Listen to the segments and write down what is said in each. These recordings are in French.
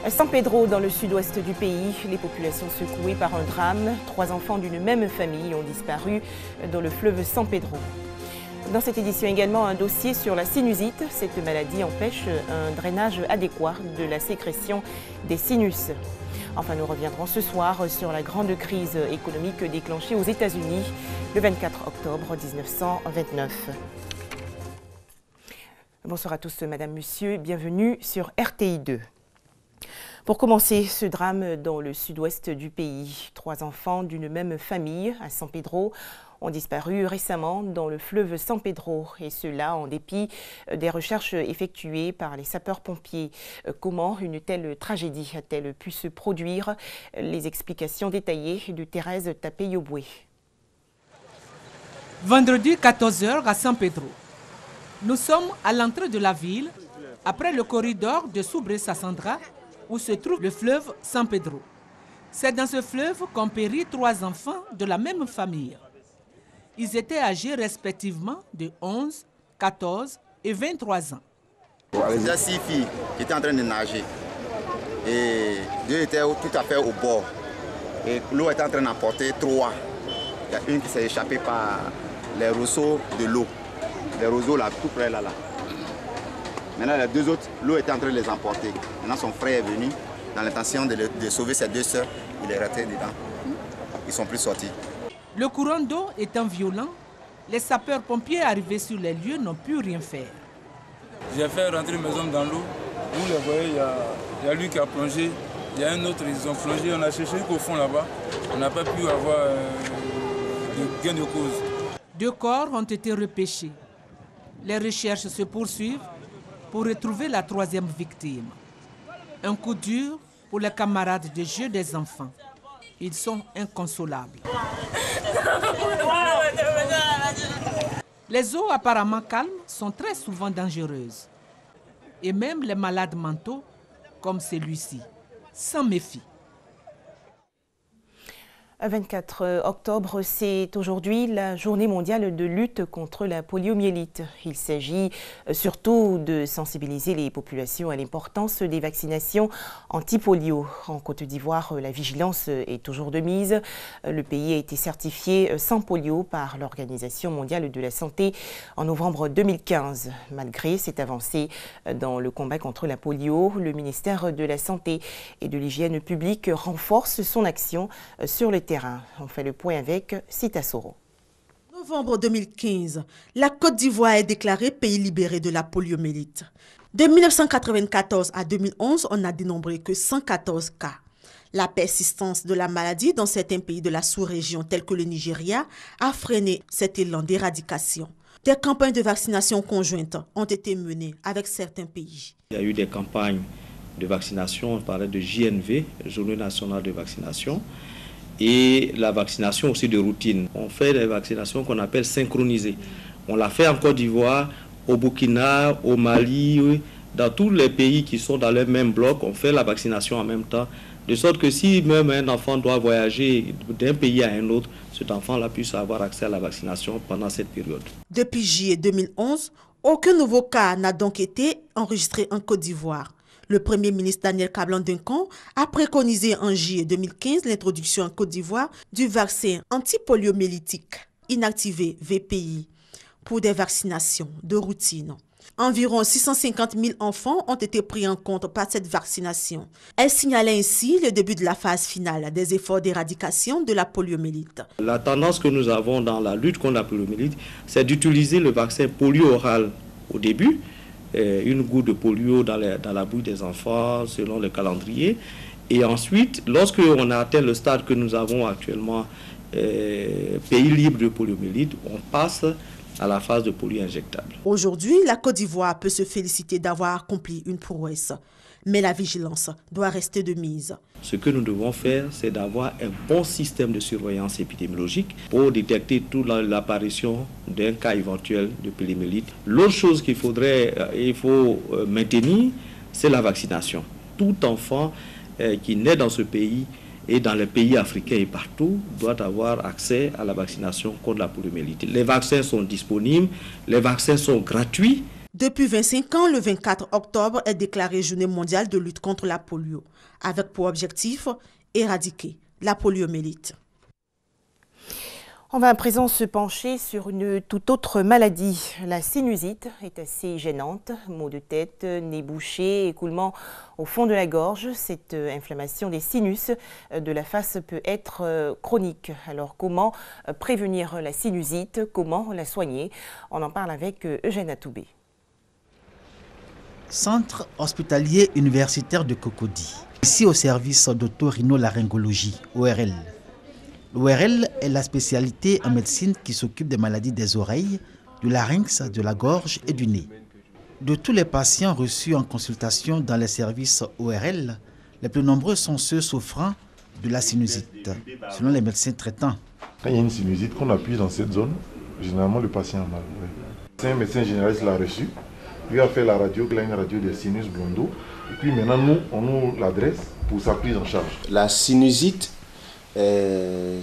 San Pedro, dans le sud-ouest du pays, les populations secouées par un drame. 3 enfants d'une même famille ont disparu dans le fleuve San Pedro. Dans cette édition également, un dossier sur la sinusite. Cette maladie empêche un drainage adéquat de la sécrétion des sinus. Enfin, nous reviendrons ce soir sur la grande crise économique déclenchée aux États-Unis le 24 octobre 1929. Bonsoir à tous, Madame, Monsieur, bienvenue sur RTI 2. Pour commencer, ce drame dans le sud-ouest du pays. 3 enfants d'une même famille à San Pedro ont disparu récemment dans le fleuve San Pedro, et cela en dépit des recherches effectuées par les sapeurs-pompiers. Comment une telle tragédie a-t-elle pu se produire? Les explications détaillées de Thérèse Tapé-Yoboué. Vendredi 14h à San Pedro. Nous sommes à l'entrée de la ville, après le corridor de Subres-Sassandra, où se trouve le fleuve San Pedro. C'est dans ce fleuve qu'ont péri 3 enfants de la même famille. Ils étaient âgés respectivement de 11, 14 et 23 ans. Il y a 6 filles qui étaient en train de nager et 2 étaient tout à fait au bord. Et l'eau était en train d'emporter 3. Il y a une qui s'est échappée par les roseaux de l'eau. Les roseaux là, tout près là. Maintenant, les 2 autres, l'eau était en train de les emporter. Maintenant, son frère est venu dans l'intention de sauver ses 2 sœurs. Il est resté dedans. Ils ne sont plus sortis. Le courant d'eau étant violent, les sapeurs-pompiers arrivés sur les lieux n'ont pu rien faire. J'ai fait rentrer mes hommes dans l'eau. Vous les voyez, il y a lui qui a plongé. Il y a un autre, ils ont plongé. On a cherché jusqu'au fond là-bas. On n'a pas pu avoir de gain de cause. 2 corps ont été repêchés. Les recherches se poursuivent pour retrouver la 3e victime. Un coup dur pour les camarades de jeu des enfants. Ils sont inconsolables. Les eaux apparemment calmes sont très souvent dangereuses. Et même les malades mentaux, comme celui-ci, s'en méfient. 24 octobre, c'est aujourd'hui la journée mondiale de lutte contre la poliomyélite. Il s'agit surtout de sensibiliser les populations à l'importance des vaccinations anti-polio. En Côte d'Ivoire, la vigilance est toujours de mise. Le pays a été certifié sans polio par l'Organisation mondiale de la santé en novembre 2015. Malgré cette avancée dans le combat contre la polio, le ministère de la Santé et de l'Hygiène publique renforce son action sur le terrain. On fait le point avec Sita Soro. Novembre 2015, la Côte d'Ivoire est déclarée pays libéré de la poliomyélite. De 1994 à 2011, on n'a dénombré que 114 cas. La persistance de la maladie dans certains pays de la sous-région, tels que le Nigeria, a freiné cet élan d'éradication. Des campagnes de vaccination conjointes ont été menées avec certains pays. Il y a eu des campagnes de vaccination, on parlait de JNV, Journée nationale de vaccination, et la vaccination aussi de routine. On fait des vaccinations qu'on appelle synchronisées. On l'a fait en Côte d'Ivoire, au Burkina, au Mali, dans tous les pays qui sont dans le même bloc, on fait la vaccination en même temps, de sorte que si même un enfant doit voyager d'un pays à un autre, cet enfant-là puisse avoir accès à la vaccination pendant cette période. Depuis juillet 2011, aucun nouveau cas n'a donc été enregistré en Côte d'Ivoire. Le Premier ministre Daniel Kablan-Duncan a préconisé en juillet 2015 l'introduction en Côte d'Ivoire du vaccin antipoliomyélitique inactivé VPI pour des vaccinations de routine. Environ 650 000 enfants ont été pris en compte par cette vaccination. Elle signalait ainsi le début de la phase finale des efforts d'éradication de la poliomyélite. La tendance que nous avons dans la lutte contre la poliomyélite, c'est d'utiliser le vaccin polio oral au début, une goutte de polio dans la bouche des enfants selon le calendrier. Et ensuite, lorsque on a atteint le stade que nous avons actuellement, pays libre de poliomyélite, on passe à la phase de polio injectable. Aujourd'hui, la Côte d'Ivoire peut se féliciter d'avoir accompli une prouesse. Mais la vigilance doit rester de mise. Ce que nous devons faire, c'est d'avoir un bon système de surveillance épidémiologique pour détecter toute l'apparition d'un cas éventuel de poliomyélite. L'autre chose qu'il faut maintenir, c'est la vaccination. Tout enfant qui naît dans ce pays et dans les pays africains et partout doit avoir accès à la vaccination contre la poliomyélite. Les vaccins sont disponibles, les vaccins sont gratuits. Depuis 25 ans, le 24 octobre est déclaré Journée mondiale de lutte contre la polio, avec pour objectif éradiquer la poliomyélite. On va à présent se pencher sur une toute autre maladie. La sinusite est assez gênante. Maux de tête, nez bouché, écoulement au fond de la gorge. Cette inflammation des sinus de la face peut être chronique. Alors comment prévenir la sinusite? Comment la soigner? On en parle avec Eugène Atoubé. Centre hospitalier universitaire de Cocody. Ici au service d'autorinolaryngologie, ORL. L'ORL est la spécialité en médecine qui s'occupe des maladies des oreilles, du larynx, de la gorge et du nez. De tous les patients reçus en consultation dans les services ORL, les plus nombreux sont ceux souffrant de la sinusite, selon les médecins traitants. Quand il y a une sinusite qu'on appuie dans cette zone, généralement le patient a mal. C'est un médecin généraliste l'a reçu, lui a fait la radio, une radio de sinus Blondo, et puis maintenant nous, on nous l'adresse pour sa prise en charge. La sinusite est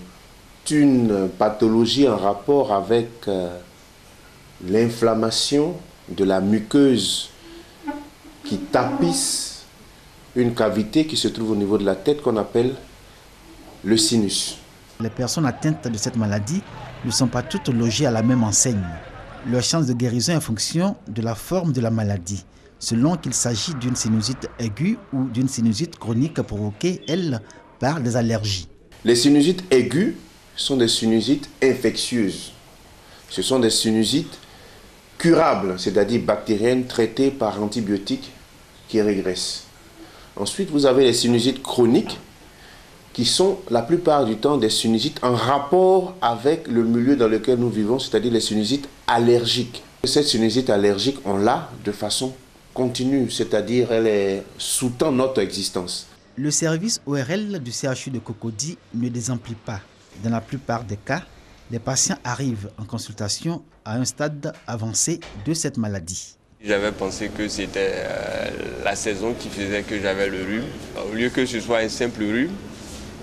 une pathologie en rapport avec l'inflammation de la muqueuse qui tapisse une cavité qui se trouve au niveau de la tête qu'on appelle le sinus. Les personnes atteintes de cette maladie ne sont pas toutes logées à la même enseigne. Leur chance de guérison est en fonction de la forme de la maladie, selon qu'il s'agit d'une sinusite aiguë ou d'une sinusite chronique provoquée, elle, par des allergies. Les sinusites aiguës sont des sinusites infectieuses. Ce sont des sinusites curables, c'est-à-dire bactériennes traitées par antibiotiques qui régressent. Ensuite, vous avez les sinusites chroniques qui sont la plupart du temps des sinusites en rapport avec le milieu dans lequel nous vivons, c'est-à-dire les sinusites allergiques. Cette sinusite allergique, on l'a de façon continue, c'est-à-dire elle sous-tend notre existence. Le service ORL du CHU de Cocody ne désemplit pas. Dans la plupart des cas, les patients arrivent en consultation à un stade avancé de cette maladie. J'avais pensé que c'était la saison qui faisait que j'avais le rhume. Au lieu que ce soit un simple rhume,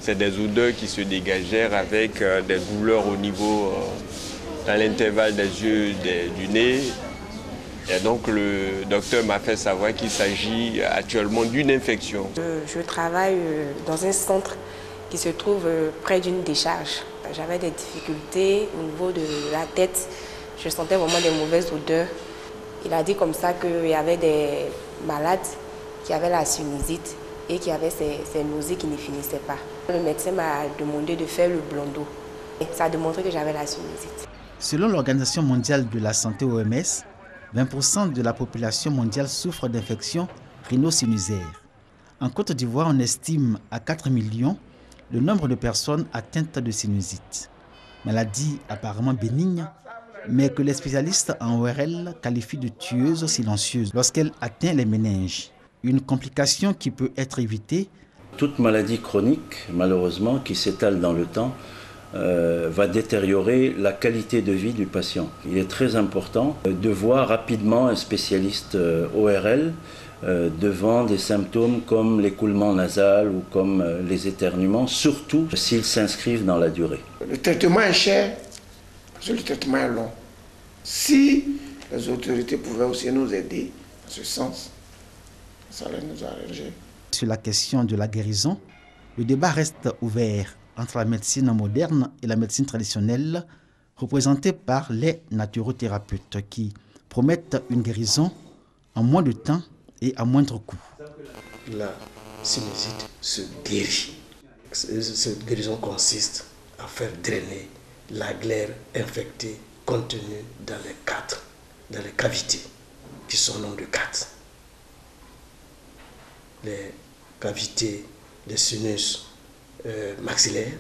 c'est des odeurs qui se dégagèrent avec des douleurs au niveau, dans l'intervalle des yeux, du nez. Et donc le docteur m'a fait savoir qu'il s'agit actuellement d'une infection. Je travaille dans un centre qui se trouve près d'une décharge. J'avais des difficultés au niveau de la tête. Je sentais vraiment des mauvaises odeurs. Il a dit comme ça qu'il y avait des malades qui avaient la sinusite et qui avaient ces nausées qui ne finissaient pas. Le médecin m'a demandé de faire le blondo. Et ça a démontré que j'avais la sinusite. Selon l'Organisation mondiale de la santé OMS, 20% de la population mondiale souffre d'infections rhino-sinusitaires. En Côte d'Ivoire, on estime à 4 millions le nombre de personnes atteintes de sinusite. Maladie apparemment bénigne, mais que les spécialistes en ORL qualifient de tueuse silencieuse lorsqu'elle atteint les méninges. Une complication qui peut être évitée. Toute maladie chronique, malheureusement, qui s'étale dans le temps, va détériorer la qualité de vie du patient. Il est très important de voir rapidement un spécialiste ORL devant des symptômes comme l'écoulement nasal ou comme les éternuements, surtout s'ils s'inscrivent dans la durée. Le traitement est cher, parce que le traitement est long. Si les autorités pouvaient aussi nous aider dans ce sens, ça allait nous arranger. Sur la question de la guérison, le débat reste ouvert entre la médecine moderne et la médecine traditionnelle, représentée par les naturothérapeutes qui promettent une guérison en moins de temps et à moindre coût. La sinusite se guérit. Cette guérison consiste à faire drainer la glaire infectée contenue dans les cavités, qui sont nombre de 4. Les cavités des sinus maxillaires,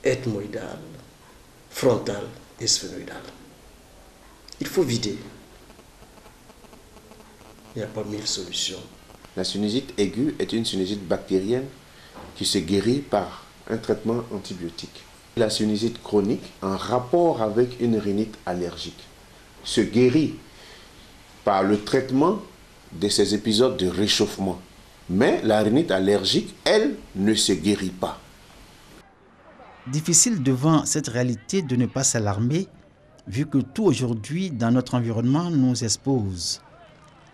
ethmoïdales, frontales et sphénoïdales. Il faut vider. Il n'y a pas 1000 solutions. La sinusite aiguë est une sinusite bactérienne qui se guérit par un traitement antibiotique. La sinusite chronique, en rapport avec une rhinite allergique, se guérit par le traitement de ces épisodes de réchauffement. Mais la rhinite allergique, elle, ne se guérit pas. Difficile devant cette réalité de ne pas s'alarmer, vu que tout aujourd'hui dans notre environnement nous expose.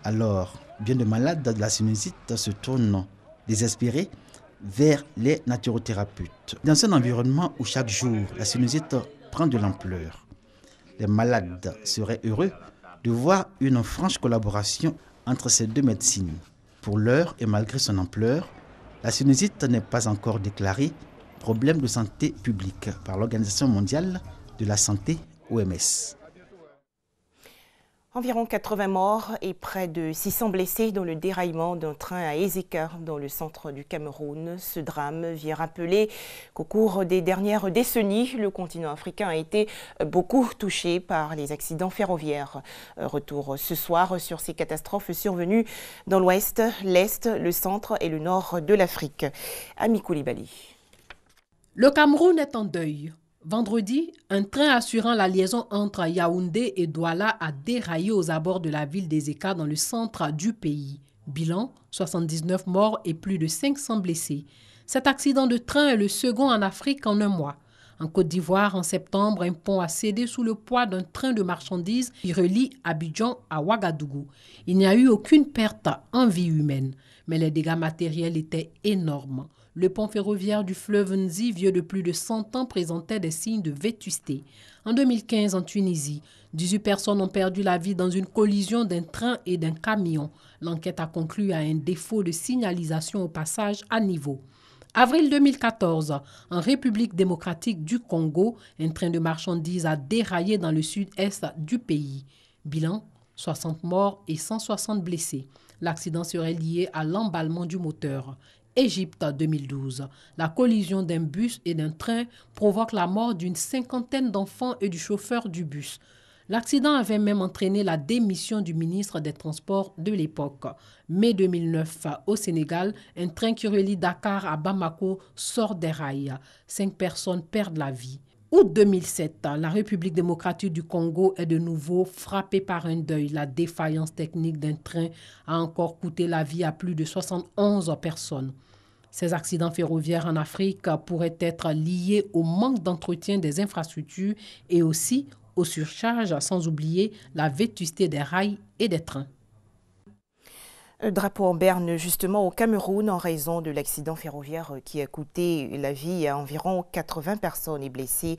Alors, bien de malades de la sinusite se tournent désespérés vers les naturothérapeutes. Dans un environnement où chaque jour la sinusite prend de l'ampleur, les malades seraient heureux de voir une franche collaboration entre ces deux médecines. Pour l'heure et malgré son ampleur, la sinusite n'est pas encore déclarée problème de santé publique par l'Organisation mondiale de la santé, OMS. Environ 80 morts et près de 600 blessés dans le déraillement d'un train à Ezeka, dans le centre du Cameroun. Ce drame vient rappeler qu'au cours des dernières décennies, le continent africain a été beaucoup touché par les accidents ferroviaires. Retour ce soir sur ces catastrophes survenues dans l'ouest, l'est, le centre et le nord de l'Afrique. Ami Koulibaly. Le Cameroun est en deuil. Vendredi, un train assurant la liaison entre Yaoundé et Douala a déraillé aux abords de la ville d'Ezeka dans le centre du pays. Bilan, 79 morts et plus de 500 blessés. Cet accident de train est le second en Afrique en un mois. En Côte d'Ivoire, en septembre, un pont a cédé sous le poids d'un train de marchandises qui relie Abidjan à Ouagadougou. Il n'y a eu aucune perte en vie humaine, mais les dégâts matériels étaient énormes. Le pont ferroviaire du fleuve Nzi, vieux de plus de 100 ans, présentait des signes de vétusté. En 2015, en Tunisie, 18 personnes ont perdu la vie dans une collision d'un train et d'un camion. L'enquête a conclu à un défaut de signalisation au passage à niveau. Avril 2014, en République démocratique du Congo, un train de marchandises a déraillé dans le sud-est du pays. Bilan, 60 morts et 160 blessés. L'accident serait lié à l'emballement du moteur. Égypte 2012. La collision d'un bus et d'un train provoque la mort d'une cinquantaine d'enfants et du chauffeur du bus. L'accident avait même entraîné la démission du ministre des Transports de l'époque. Mai 2009, au Sénégal, un train qui relie Dakar à Bamako sort des rails. 5 personnes perdent la vie. Août 2007, la République démocratique du Congo est de nouveau frappée par un deuil. La défaillance technique d'un train a encore coûté la vie à plus de 71 personnes. Ces accidents ferroviaires en Afrique pourraient être liés au manque d'entretien des infrastructures et aussi aux surcharges, sans oublier la vétusté des rails et des trains. Drapeau en berne justement au Cameroun en raison de l'accident ferroviaire qui a coûté la vie à environ 80 personnes et blessé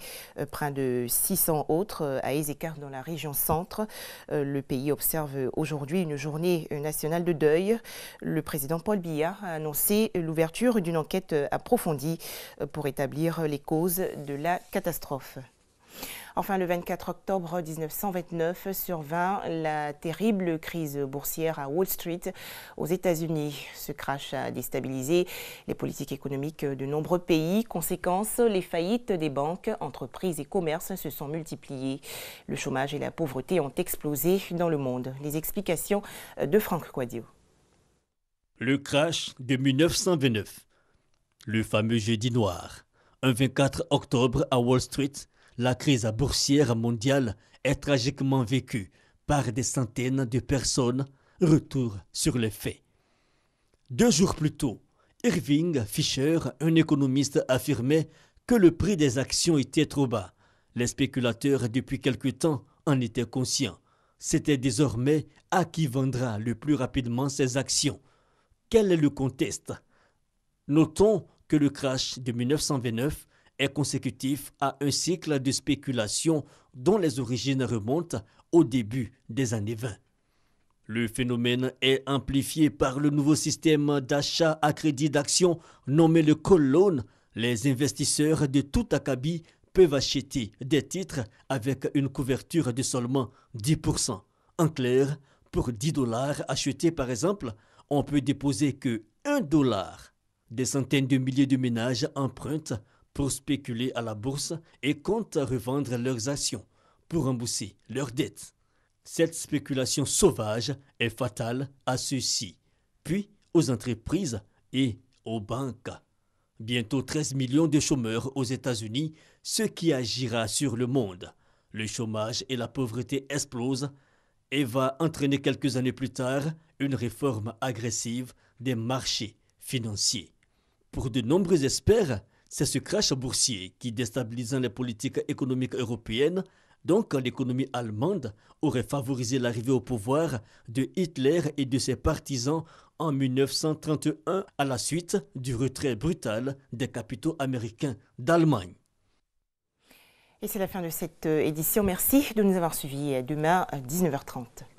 près de 600 autres à Ezeka dans la région centre. Le pays observe aujourd'hui une journée nationale de deuil. Le président Paul Biya a annoncé l'ouverture d'une enquête approfondie pour établir les causes de la catastrophe. Enfin, le 24 octobre 1929 survint la terrible crise boursière à Wall Street aux États-Unis. Ce crash a déstabilisé les politiques économiques de nombreux pays. Conséquence, les faillites des banques, entreprises et commerces se sont multipliées. Le chômage et la pauvreté ont explosé dans le monde. Les explications de Franck Quadio. Le crash de 1929, le fameux jeudi noir. Un 24 octobre à Wall Street, la crise boursière mondiale est tragiquement vécue par des centaines de personnes. Retour sur les faits. 2 jours plus tôt, Irving Fisher, un économiste, affirmait que le prix des actions était trop bas. Les spéculateurs, depuis quelque temps, en étaient conscients. C'était désormais à qui vendra le plus rapidement ses actions. Quel est le contexte? Notons que le crash de 1929 est consécutif à un cycle de spéculation dont les origines remontent au début des années 20. Le phénomène est amplifié par le nouveau système d'achat à crédit d'actions nommé le call loan. Les investisseurs de tout acabit peuvent acheter des titres avec une couverture de seulement 10%. En clair, pour $10 achetés par exemple, on peut déposer que $1. Des centaines de milliers de ménages empruntent pour spéculer à la bourse et comptent revendre leurs actions pour rembourser leurs dettes. Cette spéculation sauvage est fatale à ceux-ci, puis aux entreprises et aux banques. Bientôt 13 millions de chômeurs aux États-Unis, ce qui agira sur le monde. Le chômage et la pauvreté explosent et va entraîner quelques années plus tard une réforme agressive des marchés financiers. Pour de nombreux experts, c'est ce crash boursier qui, déstabilisant les politiques économiques européennes, Donc l'économie allemande aurait favorisé l'arrivée au pouvoir de Hitler et de ses partisans en 1931 à la suite du retrait brutal des capitaux américains d'Allemagne. Et c'est la fin de cette édition. Merci de nous avoir suivis. À demain à 19h30.